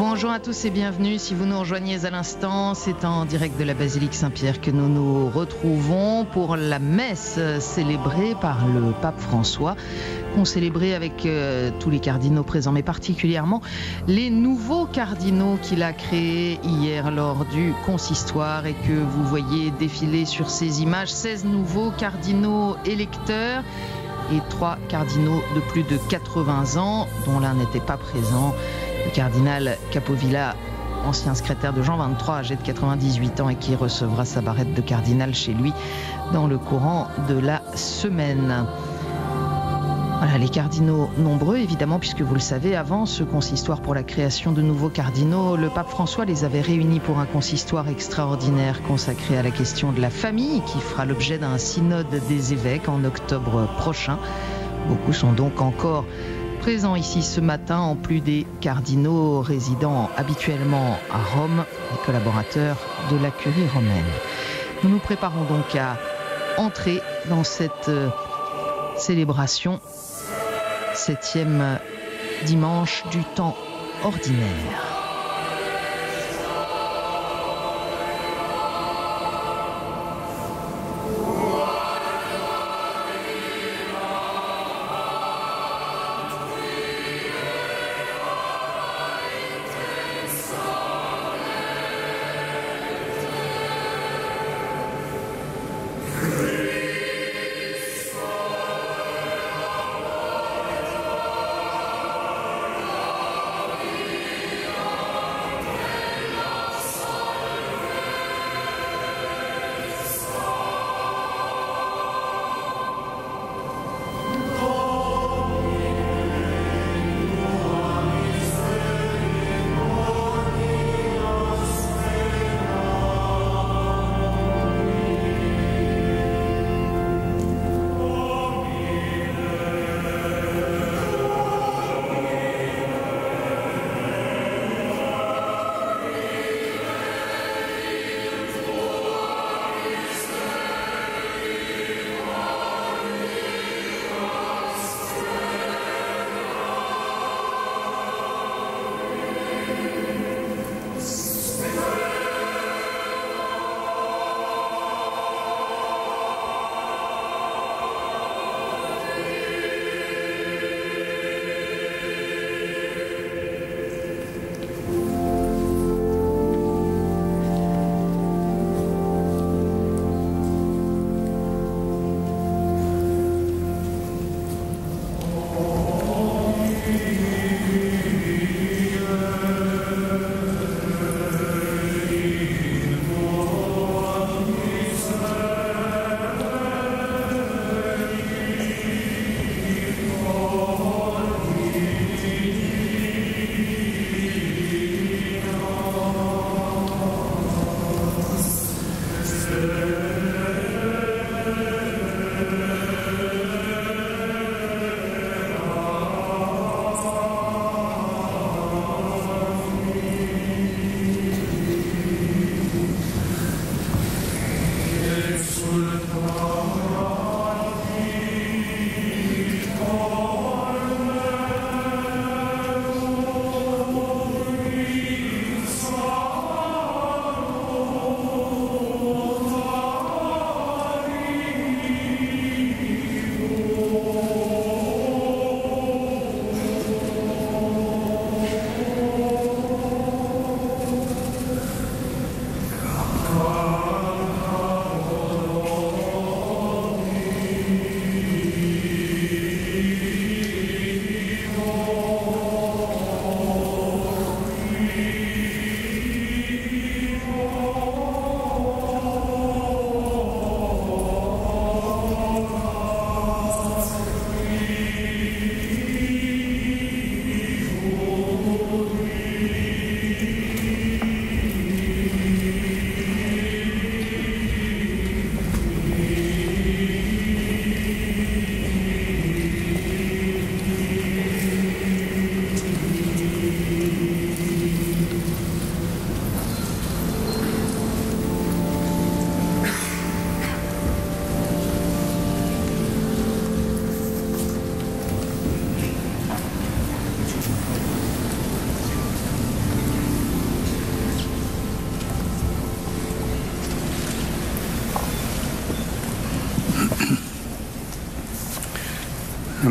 Bonjour à tous et bienvenue. Si vous nous rejoignez à l'instant, c'est en direct de la basilique Saint-Pierre que nous nous retrouvons pour la messe célébrée par le pape François, qu'on célébrait avec tous les cardinaux présents, mais particulièrement les nouveaux cardinaux qu'il a créés hier lors du consistoire et que vous voyez défiler sur ces images. 16 nouveaux cardinaux électeurs et 3 cardinaux de plus de 80 ans, dont l'un n'était pas présent. Le cardinal Capovilla, ancien secrétaire de Jean XXIII, âgé de 98 ans et qui recevra sa barrette de cardinal chez lui dans le courant de la semaine. Voilà, les cardinaux nombreux, évidemment, puisque vous le savez, avant ce consistoire pour la création de nouveaux cardinaux, le pape François les avait réunis pour un consistoire extraordinaire consacré à la question de la famille, qui fera l'objet d'un synode des évêques en octobre prochain. Beaucoup sont donc encore présents ici ce matin, en plus des cardinaux résidant habituellement à Rome, les collaborateurs de la curie romaine. Nous nous préparons donc à entrer dans cette célébration, 7e dimanche du temps ordinaire.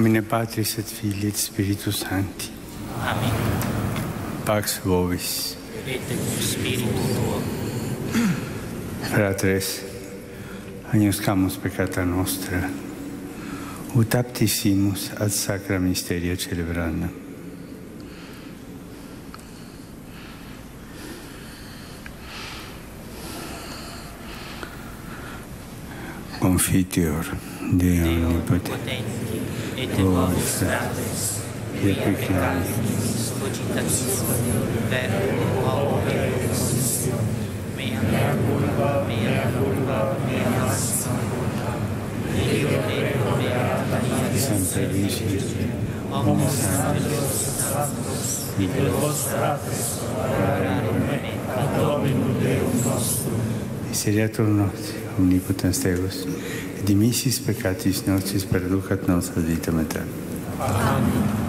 Nomine Patris et Filii et Spiritus Sancti. Amen. Pax vobis. Et cum spiritu tuo. Fratres, agnoscamus peccata nostra, ut aptissimus ad sacra mysteria celebrandum. Confiteor Deo omnipotenti, et vobis fratres, et peccatis, cogitatis, verbo, amoris, mea culpa, mea Dio Deo, mea Sancta Virgine, omnes santos, et vos fratres, orare pro me, ad Dominum Deum nostrum. Miseriatur nostri, omnipotens Deus, et dimissis peccatis nostris perducat nos ad vitam aeternam. Amen.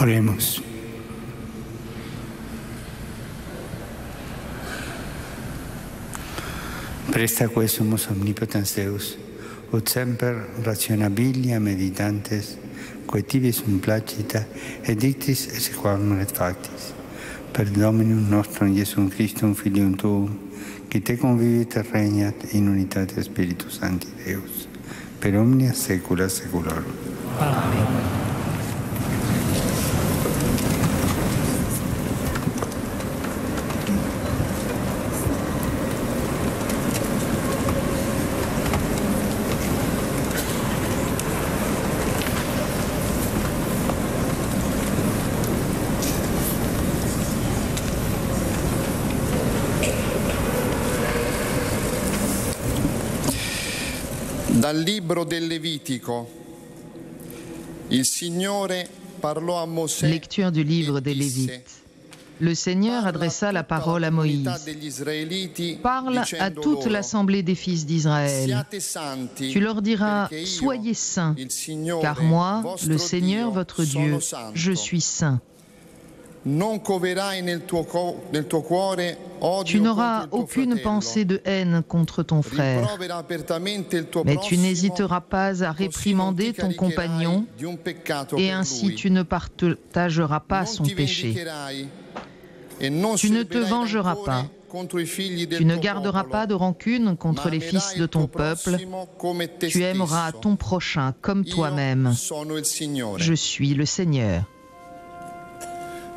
Oremos. Presta quesumus omnipotens Deus, ut semper rationabilia meditantes, coetivis sunt placita, edictis et sequam et factis. Per Dominum nostrum Iesum Christum, Filium Tuum, qui te convivit et regnat in unitate Spiritus Sancti Deus, per omnia saecula saeculorum. Amen. Dal libro del Levitico. Il Signore parlò a Mosè. Lecture du livre des Lévites. Le Seigneur adressa la parole à Moïse. Parle à toute l'assemblée des fils d'Israël. Tu leur diras, soyez saints, car moi, le Seigneur votre Dieu, je suis saint. Tu n'auras aucune pensée de haine contre ton frère, mais tu n'hésiteras pas à réprimander ton compagnon et ainsi tu ne partageras pas son péché. Tu ne te vengeras pas, tu ne garderas pas de rancune contre les fils de ton peuple, tu aimeras ton prochain comme toi-même. Je suis le Seigneur.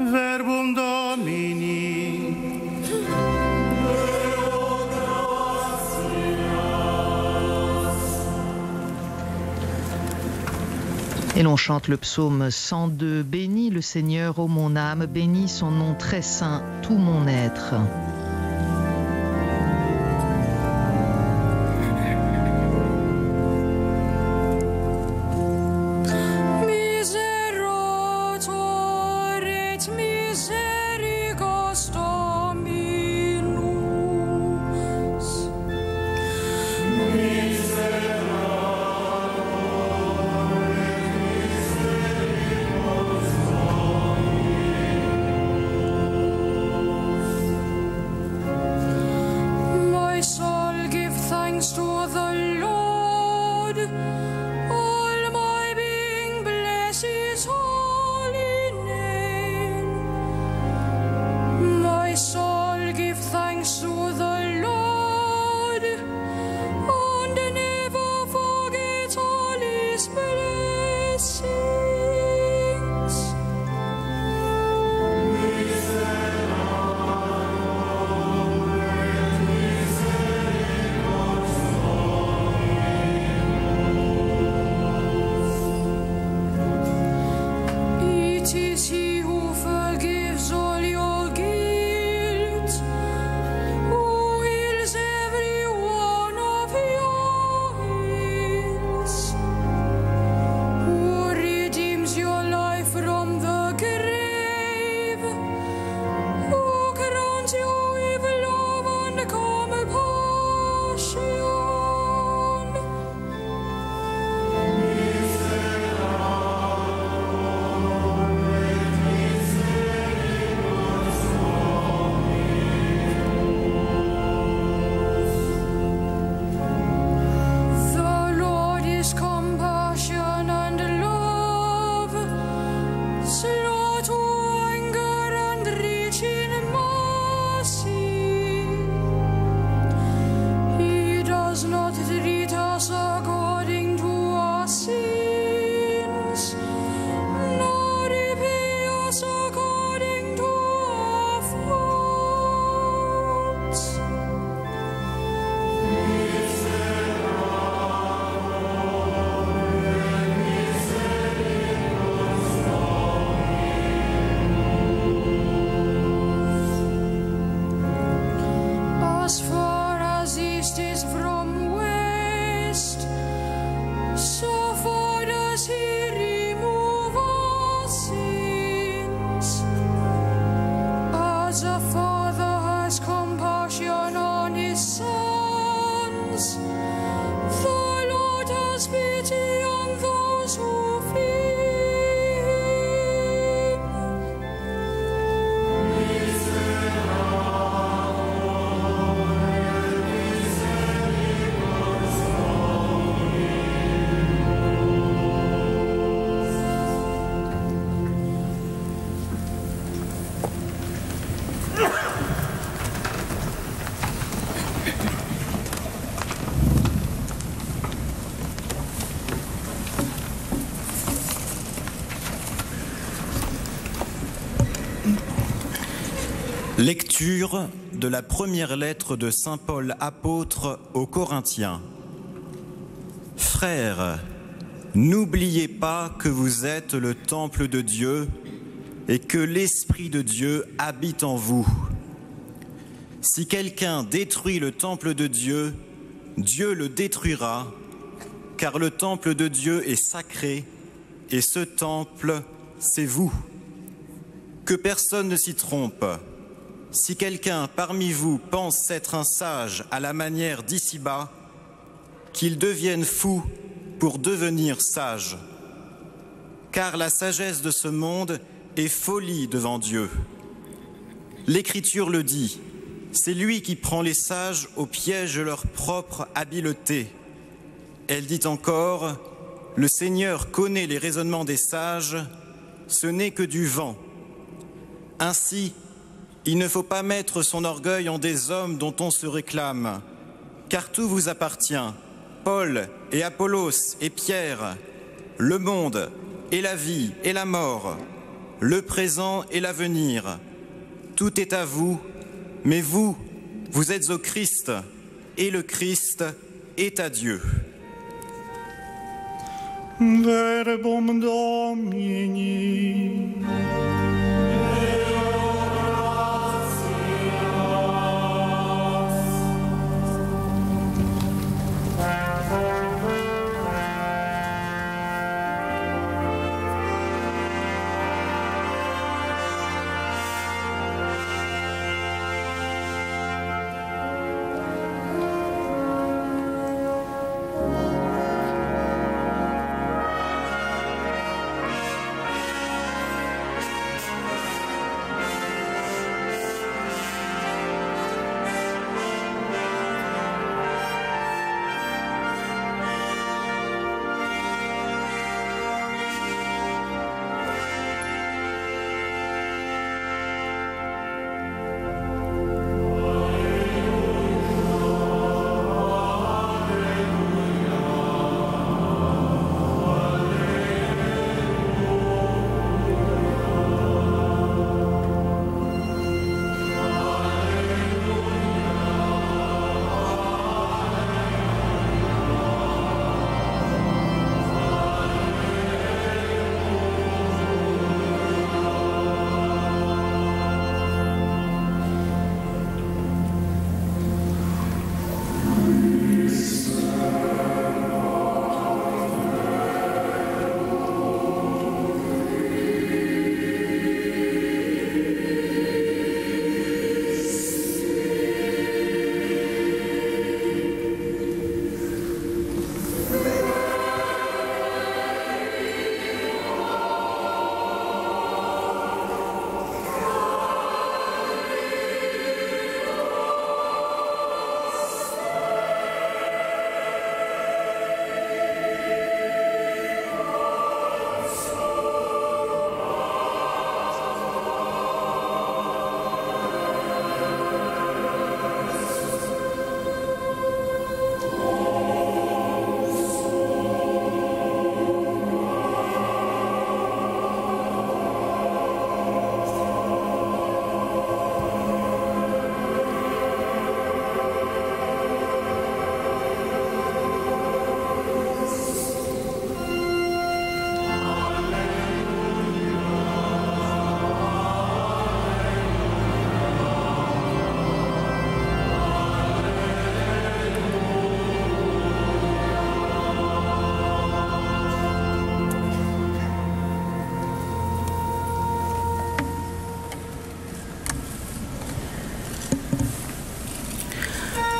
Verbum Domini. Et l'on chante le psaume 102. Bénis le Seigneur, ô mon âme, bénis son nom très saint, tout mon être. Lecture de la première lettre de saint Paul apôtre aux Corinthiens. Frères, n'oubliez pas que vous êtes le temple de Dieu et que l'Esprit de Dieu habite en vous. Si quelqu'un détruit le temple de Dieu, Dieu le détruira, car le temple de Dieu est sacré et ce temple, c'est vous. Que personne ne s'y trompe. Si quelqu'un parmi vous pense être un sage à la manière d'ici-bas, qu'il devienne fou pour devenir sage. Car la sagesse de ce monde est folie devant Dieu. L'Écriture le dit, c'est lui qui prend les sages au piège de leur propre habileté. Elle dit encore, le Seigneur connaît les raisonnements des sages, ce n'est que du vent. Ainsi, il ne faut pas mettre son orgueil en des hommes dont on se réclame, car tout vous appartient, Paul et Apollos et Pierre, le monde et la vie et la mort, le présent et l'avenir. Tout est à vous, mais vous, vous êtes au Christ, et le Christ est à Dieu. Verbum Domini.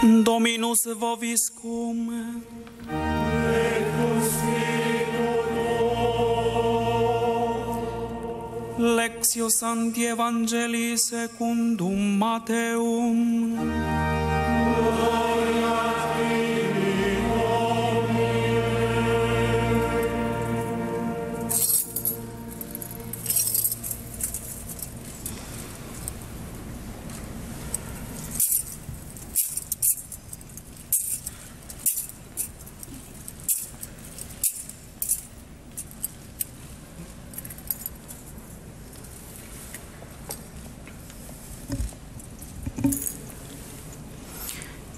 Dominus vobiscum. Lectio Sancti Evangelii secundum Mateum.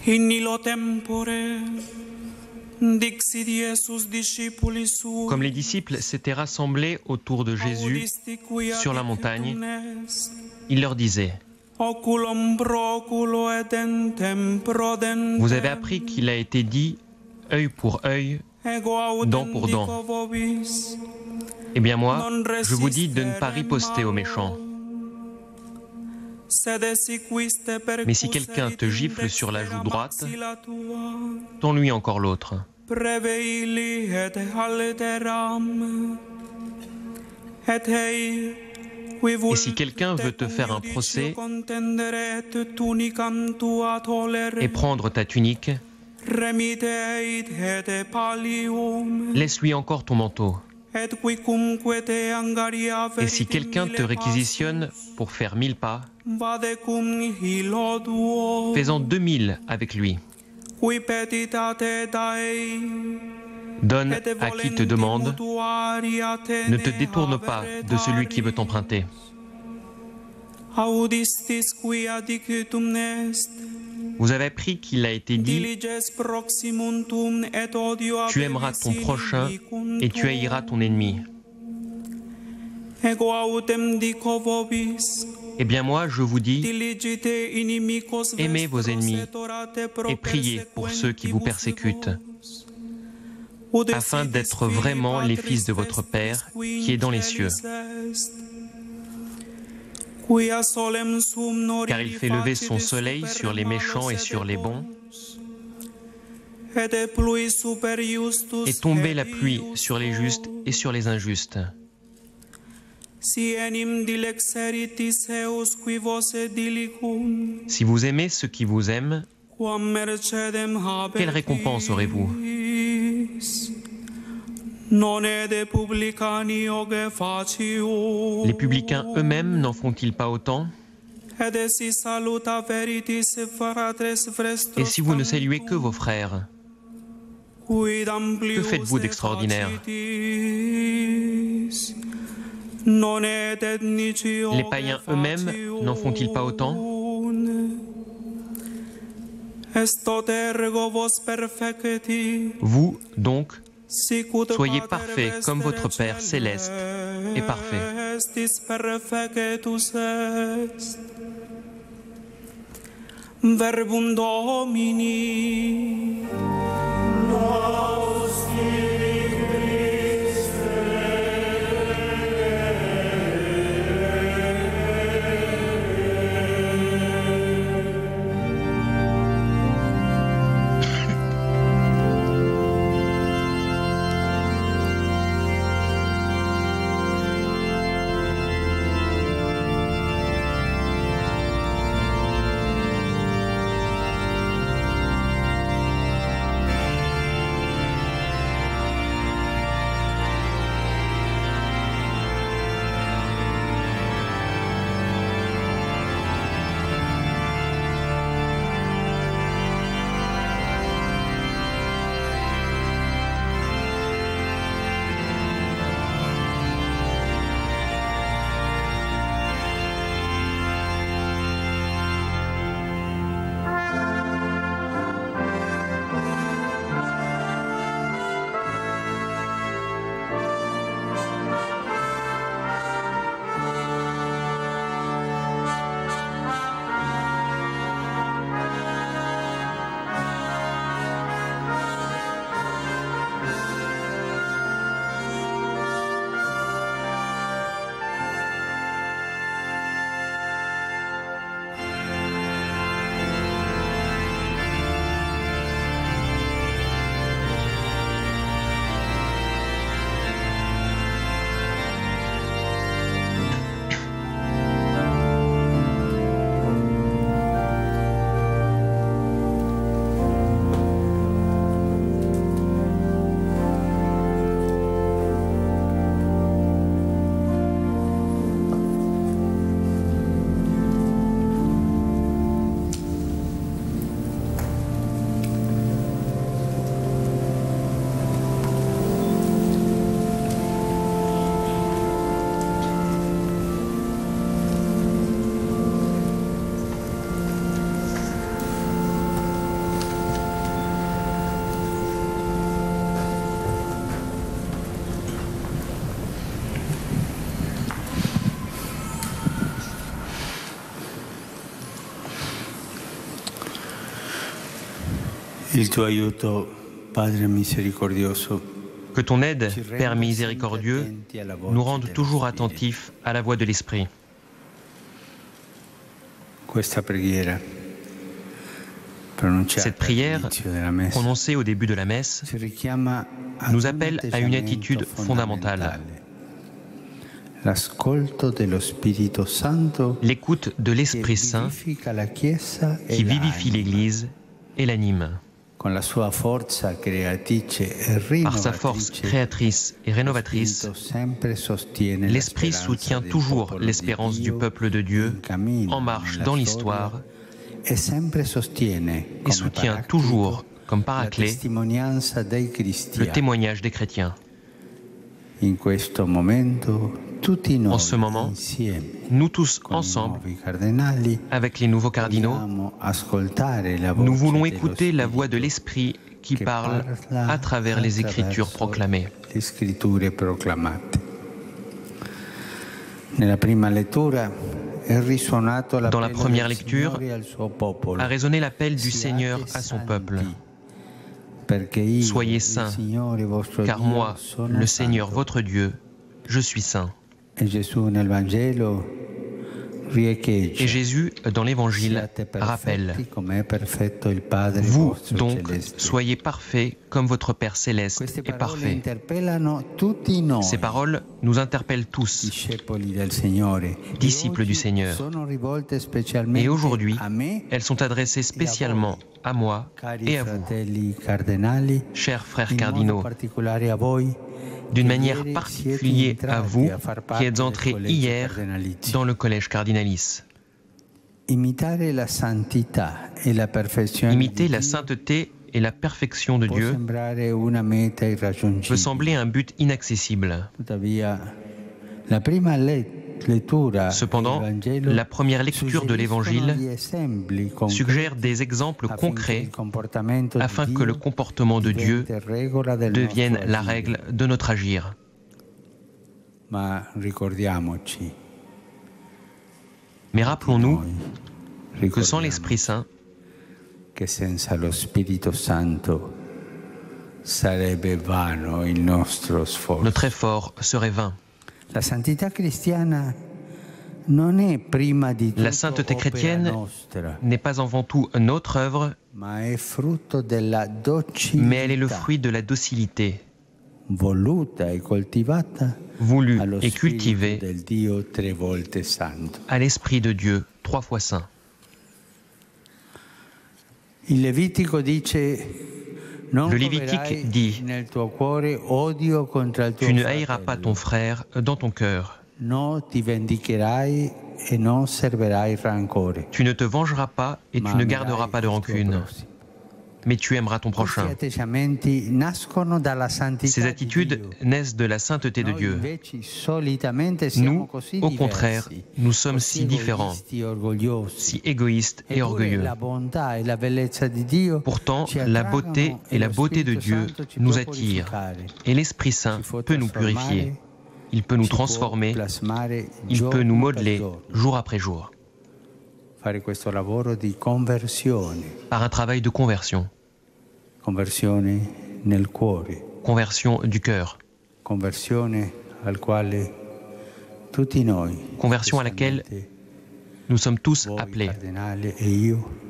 In illo tempore dixit Iesus discipulis suos, Comme les disciples s'étaient rassemblés autour de Jésus sur la montagne, il leur disait: Oculum pro oculo et dentem pro dentem. Vous avez appris qu'il a été dit œil pour œil, dent pour dent. Eh bien moi, je vous dis de ne pas riposter aux méchants. Mais si quelqu'un te gifle sur la joue droite, tends-lui encore l'autre. Et si quelqu'un veut te faire un procès et prendre ta tunique, laisse-lui encore ton manteau. Et si quelqu'un te réquisitionne pour faire 1000 pas, fais-en 2000 avec lui. Donne à qui te demande, ne te détourne pas de celui qui veut t'emprunter. Vous avez appris qu'il a été dit: tu aimeras ton prochain et tu haïras ton ennemi. Eh bien moi, je vous dis, aimez vos ennemis et priez pour ceux qui vous persécutent, afin d'être vraiment les fils de votre Père qui est dans les cieux. Car il fait lever son soleil sur les méchants et sur les bons, et tomber la pluie sur les justes et sur les injustes. Si vous aimez ceux qui vous aiment, quelle récompense aurez-vous? Les publicains eux-mêmes n'en font-ils pas autant? Et si vous ne saluez que vos frères, que faites-vous d'extraordinaire? Les païens eux-mêmes n'en font-ils pas autant? Vous, donc, soyez parfaits comme votre Père céleste est parfait. Verbum Domini. Il tuo aiuto, Padre misericordioso, Que ton aide, Père miséricordieux, nous rende toujours attentifs à la voix de l'Esprit. Cette prière, prononcée au début de la messe, nous appelle à une attitude fondamentale. L'écoute de l'Esprit Saint qui vivifie l'Église et l'anime. Par sa force créatrice et rénovatrice, l'Esprit soutient toujours l'espérance du peuple de Dieu en marche dans l'histoire et soutient toujours, comme paraclet, le témoignage des chrétiens. En ce moment, nous tous ensemble, avec les nouveaux cardinaux, nous voulons écouter la voix de l'Esprit qui parle à travers les Écritures proclamées. Dans la première lecture, a résonné l'appel du Seigneur à son peuple. Soyez saints, car moi, le Seigneur votre Dieu, je suis saint. Et Jésus, dans l'Évangile, rappelle: vous, donc, soyez parfaits comme votre Père céleste est parfait. Ces paroles nous interpellent tous, disciples du Seigneur. Et aujourd'hui, elles sont adressées spécialement à moi et à vous, chers frères cardinaux, d'une manière particulière à vous qui êtes entrés hier dans le collège Cardinalis. Imiter la sainteté et la perfection de Dieu peut sembler un but inaccessible. Cependant, la première lecture de l'Évangile suggère des exemples concrets afin que le comportement de Dieu devienne la règle de notre agir. Mais rappelons-nous que sans l'Esprit Saint, notre effort serait vain. La sainteté chrétienne n'est pas avant tout notre œuvre, mais elle est le fruit de la docilité, voulue et cultivée à l'Esprit de Dieu 3 fois saint. Le Lévitique dit: tu ne haïras pas ton frère dans ton cœur. Tu ne te vengeras pas et tu ne garderas pas de rancune, mais tu aimeras ton prochain. Ces attitudes naissent de la sainteté de Dieu. Nous, au contraire, nous sommes si différents, si égoïstes et orgueilleux. Pourtant, la beauté et la beauté de Dieu nous attirent, et l'Esprit Saint peut nous purifier. Il peut nous transformer, il peut nous modeler jour après jour. Par un travail de conversion. Conversion du cœur. Conversion à laquelle nous sommes tous appelés.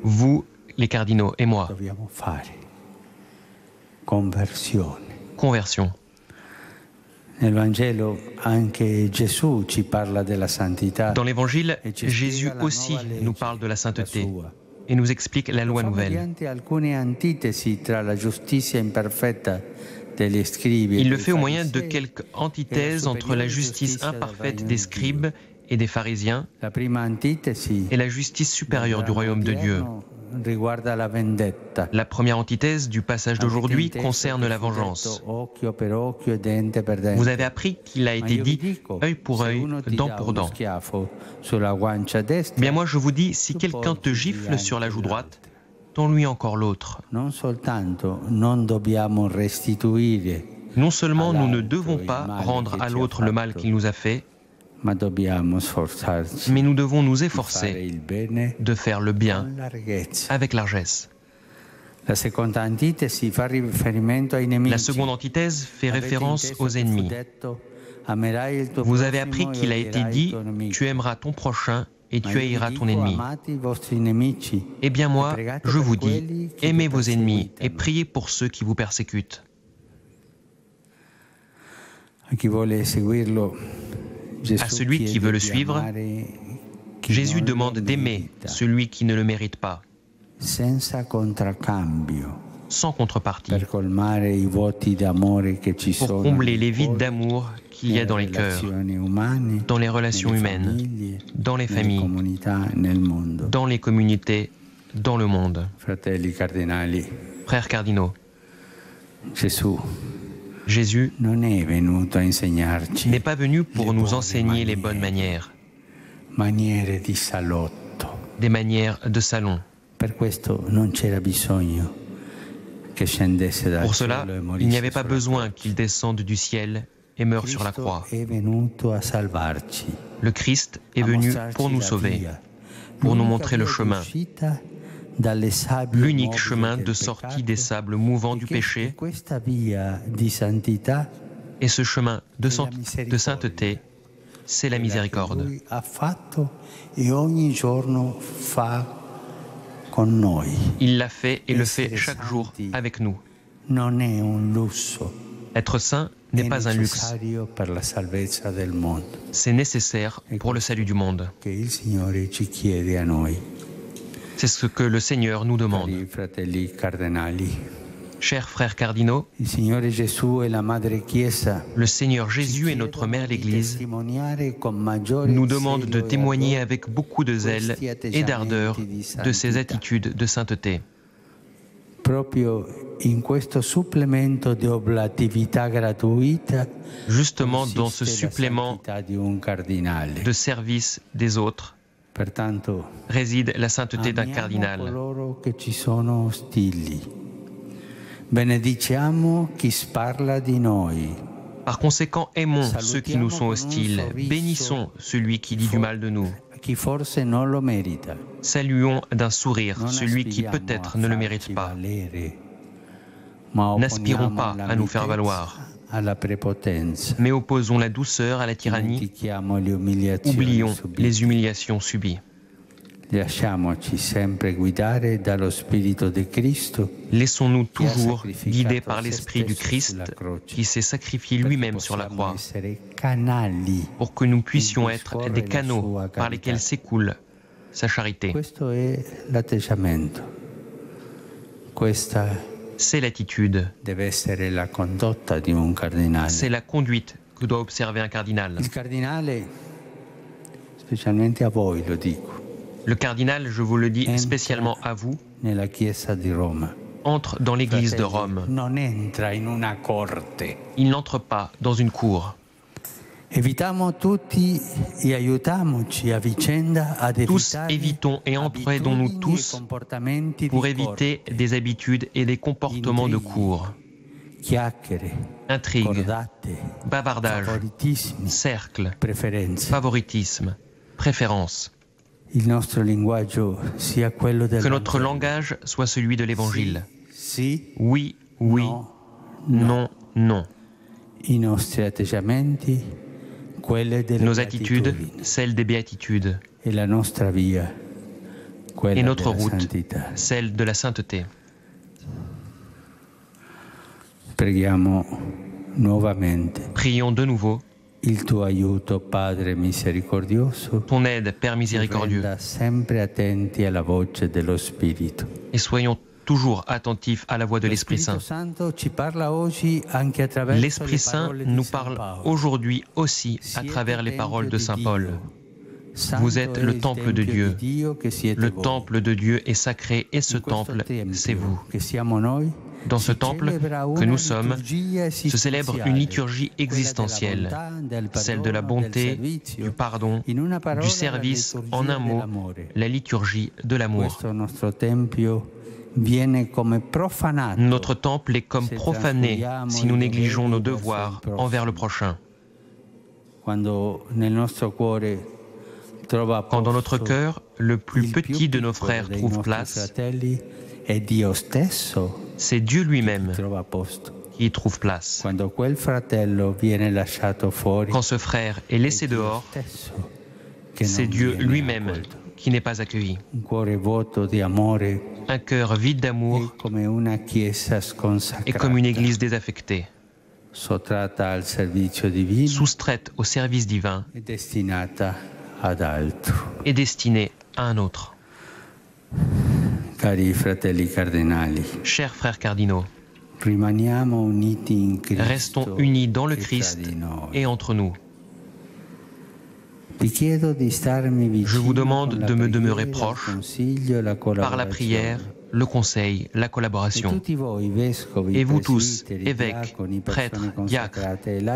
Vous, les cardinaux, et moi. Conversion. Dans l'Évangile, Jésus aussi nous parle de la sainteté et nous explique la loi nouvelle. Il le fait au moyen de quelques antithèses entre la justice imparfaite des scribes et des pharisiens et la justice supérieure du royaume de Dieu. La première antithèse du passage d'aujourd'hui concerne la vengeance. Vous avez appris qu'il a été dit œil pour œil, dent pour dent. Bien moi je vous dis, si quelqu'un te gifle sur la joue droite, donne-lui encore l'autre. Non seulement nous ne devons pas rendre à l'autre le mal qu'il nous a fait, mais nous devons nous efforcer de faire le bien avec largesse. La seconde antithèse fait référence aux ennemis. Vous avez appris qu'il a été dit « Tu aimeras ton prochain et tu haïras ton ennemi ». Eh bien moi, je vous dis, aimez vos ennemis et priez pour ceux qui vous persécutent. À celui qui veut le suivre, Jésus demande d'aimer celui qui ne le mérite pas, sans contrepartie, pour combler les vides d'amour qu'il y a dans les cœurs, dans les relations humaines, dans les familles, dans les communautés, dans le monde. Frères cardinaux, Jésus n'est pas venu pour nous enseigner les bonnes manières, des manières de salon. Pour cela, il n'y avait pas besoin qu'il descende du ciel et meure sur la croix. Le Christ est venu pour nous sauver, pour nous montrer le chemin, l'unique chemin de sortie des sables mouvants du péché. Et ce chemin de sainteté, c'est la miséricorde. Il l'a fait et le fait chaque jour avec nous. Être saint n'est pas un luxe. C'est nécessaire pour le salut du monde. C'est ce que le Seigneur nous demande. Chers frères cardinaux, le Seigneur Jésus et notre Mère l'Église nous demandent de témoigner avec beaucoup de zèle et d'ardeur de ces attitudes de sainteté. Justement dans ce supplément de service des autres réside la sainteté d'un cardinal. Par conséquent, aimons ceux qui nous sont hostiles, bénissons celui qui dit du mal de nous. Saluons d'un sourire celui qui peut-être ne le mérite pas. N'aspirons pas à nous faire valoir, mais opposons la douceur à la tyrannie, oublions les humiliations subies. Laissons-nous toujours guider par l'Esprit du Christ qui s'est sacrifié lui-même sur la croix pour que nous puissions être des canaux par lesquels s'écoule sa charité. C'est l'attitude, c'est la conduite que doit observer un cardinal. Le cardinal, je vous le dis spécialement à vous, entre dans l'église de Rome. Il n'entre pas dans une cour. Tous évitons et entraidons-nous tous pour éviter des habitudes et des comportements de cour. Intrigues, bavardage, cercle, favoritisme, préférence. Que notre langage soit celui de l'Évangile. Oui, oui, non, non. Nos attitudes, celles des béatitudes. Et notre route, celle de la sainteté. Prions de nouveau. Ton aide, Père miséricordieux. Et soyons toujours attentifs à la voix de l'Esprit Saint. L'Esprit Saint nous parle aujourd'hui aussi à travers les paroles de Saint Paul. Vous êtes le temple de Dieu. Le temple de Dieu est sacré et ce temple, c'est vous. Dans ce temple que nous sommes, se célèbre une liturgie existentielle, celle de la bonté, du pardon, du service, en un mot, la liturgie de l'amour. Notre temple est comme profané si nous négligeons nos devoirs envers le prochain. Quand dans notre cœur, le plus petit de nos frères trouve place, C'est Dieu lui-même qui y trouve place. Quand ce frère est laissé dehors, c'est Dieu lui-même qui n'est pas accueilli. Un cœur vide d'amour est comme une église désaffectée, soustraite au service divin et destinée à un autre. Chers frères cardinaux, restons unis dans le Christ et entre nous. Je vous demande de me demeurer proche par la prière, le conseil, la collaboration. Et vous tous, évêques, prêtres, diacres,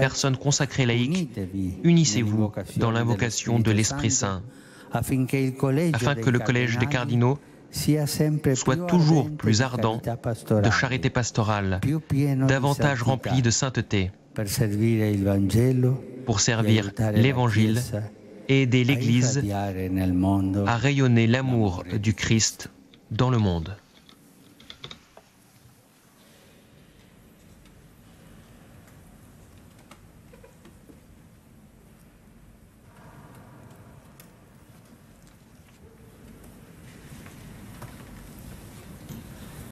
personnes consacrées laïques, unissez-vous dans l'invocation de l'Esprit Saint, afin que le collège des cardinaux soit toujours plus ardent de charité pastorale, davantage rempli de sainteté, pour servir l'Évangile et aider l'Église à rayonner l'amour du Christ dans le monde.